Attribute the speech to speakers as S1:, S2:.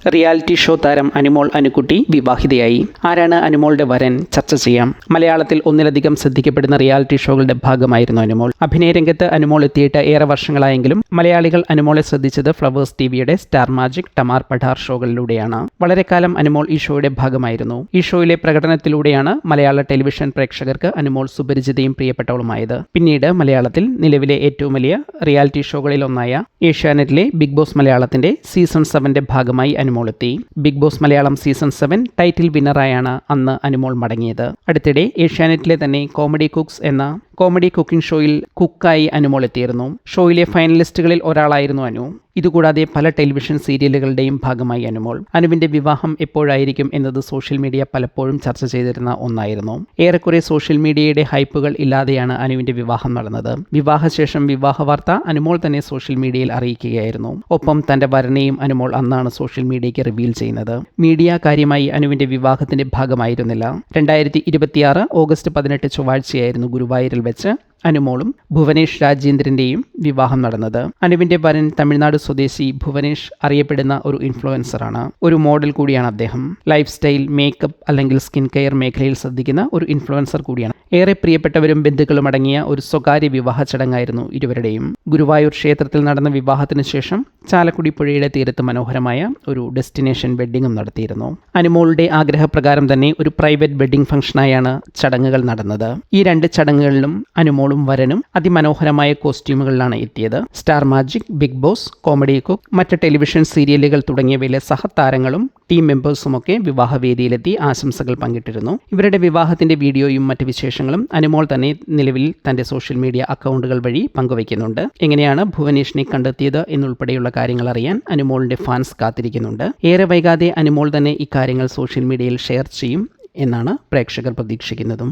S1: Reality show താരം അനുമോൾ അനുക്കുട്ടി വിവാഹിതയായി. ആരാണ് അനുമോളുടെ വരൻ? ചർച്ച ചെയ്യാം. മലയാളത്തിൽ ഒന്നിലധികം ശ്രദ്ധിക്കപ്പെടുന്ന റിയാലിറ്റി ഷോകളുടെ ഭാഗമായിരുന്നു അനുമോൾ. അഭിനയ രംഗത്ത് അനുമോൾ എത്തിയിട്ട് ഏറെ വർഷങ്ങളായെങ്കിലും മലയാളികൾ അനുമോളെ ശ്രദ്ധിച്ചത് ഫ്ലവേഴ്സ് ടിവിയുടെ സ്റ്റാർ മാജിക്, ടമാർ പഠാർ ഷോകളിലൂടെയാണ്. വളരെ കാലം അനുമോൾ ഈ ഷോയുടെ ഭാഗമായിരുന്നു. ഈ ഷോയിലെ പ്രകടനത്തിലൂടെയാണ് മലയാള ടെലിവിഷൻ പ്രേക്ഷകർക്ക് അനുമോൾ സുപരിചിതയും പ്രിയപ്പെട്ടവളുമായത്. പിന്നീട് മലയാളത്തിൽ നിലവിലെ ഏറ്റവും വലിയ റിയാലിറ്റി ഷോകളിലൊന്നായ ഏഷ്യാനെറ്റിലെ ബിഗ് ബോസ് മലയാളത്തിന്റെ സീസൺ 7 ഭാഗമായി അനുമോൾ എത്തി. Bigg Boss Malayalam season 7 title വിന്നറായാണ് അന്ന് അനുമോൾ മടങ്ങിയത്. അടുത്തിടെ ഏഷ്യാനെറ്റിലെ തന്നെ കോമഡി കുക്സ് എന്ന കോമഡി കുക്കിംഗ് ഷോയിൽ കുക്കായി അനുമോൾ എത്തിയിരുന്നു. ഷോയിലെ ഫൈനലിസ്റ്റുകളിൽ ഒരാളായിരുന്നു അനു. ഇതുകൂടാതെ പല ടെലിവിഷൻ സീരിയലുകളുടെയും ഭാഗമായി അനുമോൾ. അനുവിന്റെ വിവാഹം എപ്പോഴായിരിക്കും എന്നത് സോഷ്യൽ മീഡിയ പലപ്പോഴും ചർച്ച ചെയ്തിരുന്ന ഒന്നായിരുന്നു. ഏറെക്കുറെ സോഷ്യൽ മീഡിയയുടെ ഹൈപ്പുകൾ ഇല്ലാതെയാണ് അനുവിന്റെ വിവാഹം നടന്നത്. വിവാഹശേഷം വിവാഹ വാർത്ത അനുമോൾ തന്നെ സോഷ്യൽ മീഡിയയിൽ അറിയിക്കുകയായിരുന്നു. ഒപ്പം തന്റെ വരനെയും അനുമോൾ അന്നാണ് സോഷ്യൽ മീഡിയയ്ക്ക് റിവീൽ ചെയ്യുന്നത്. മീഡിയ കാര്യമായി അനുവിന്റെ വിവാഹത്തിന്റെ ഭാഗമായിരുന്നില്ല. 2026 ഓഗസ്റ്റ് 18 ചൊവ്വാഴ്ചയായിരുന്നു ഗുരുവായൂരിൽ വെച്ച് അനുമോളും ഭുവനേഷ് രാജേന്ദ്രന്റെയും വിവാഹം നടന്നത്. അനുവിന്റെ വരൻ തമിഴ്നാട് സ്വദേശി ഭുവനേഷ് അറിയപ്പെടുന്ന ഒരു ഇൻഫ്ലുവൻസറാണ്. ഒരു മോഡൽ കൂടിയാണ് അദ്ദേഹം. ലൈഫ് സ്റ്റൈൽ, മേക്കപ്പ് അല്ലെങ്കിൽ സ്കിൻ കെയർ മേഖലയിൽ ശ്രദ്ധിക്കുന്ന ഒരു ഇൻഫ്ലുവൻസർ കൂടിയാണ്. ഏറെ പ്രിയപ്പെട്ടവരും ബന്ധുക്കളും അടങ്ങിയ ഒരു സ്വകാര്യ വിവാഹ ചടങ്ങായിരുന്നു ഇരുവരുടെയും. ഗുരുവായൂർ ക്ഷേത്രത്തിൽ നടന്ന വിവാഹത്തിന് ശേഷം ചാലക്കുടി പുഴയുടെ തീരത്ത് മനോഹരമായ ഒരു ഡെസ്റ്റിനേഷൻ വെഡ്ഡിങ്ങും നടത്തിയിരുന്നു. അനുമോളുടെ ആഗ്രഹപ്രകാരം തന്നെ ഒരു പ്രൈവറ്റ് വെഡ്ഡിംഗ് ഫംഗ്ഷനായാണ് ചടങ്ങുകൾ നടന്നത്. ഈ 2 ചടങ്ങുകളിലും അനുമോളും വരനും അതിമനോഹരമായ കോസ്റ്റ്യൂമുകളിലാണ് എത്തിയത്. Star Magic, Bigg Boss, Comedy Cook, മറ്റ് ടെലിവിഷൻ സീരിയലുകൾ തുടങ്ങിയവയിലെ സഹതാരങ്ങളും ടീം മെമ്പേഴ്സുമൊക്കെ വിവാഹവേദിയിലെത്തി ആശംസകൾ പങ്കിട്ടിരുന്നു. ഇവരുടെ വിവാഹത്തിന്റെ വീഡിയോയും മറ്റ് വിശേഷങ്ങളും അനുമോൾ തന്നെ നിലവിൽ തന്റെ സോഷ്യൽ മീഡിയ അക്കൗണ്ടുകൾ വഴി പങ്കുവയ്ക്കുന്നുണ്ട്. എങ്ങനെയാണ് ഭുവനേഷിനെ കണ്ടെത്തിയത് എന്നുൾപ്പെടെയുള്ള കാര്യങ്ങൾ അറിയാൻ അനുമോളിന്റെ ഫാൻസ് കാത്തിരിക്കുന്നുണ്ട്. ഏറെ വൈകാതെ അനുമോൾ തന്നെ ഇക്കാര്യങ്ങൾ സോഷ്യൽ മീഡിയയിൽ ഷെയർ ചെയ്യും എന്നാണ് പ്രേക്ഷകർ പ്രതീക്ഷിക്കുന്നതും.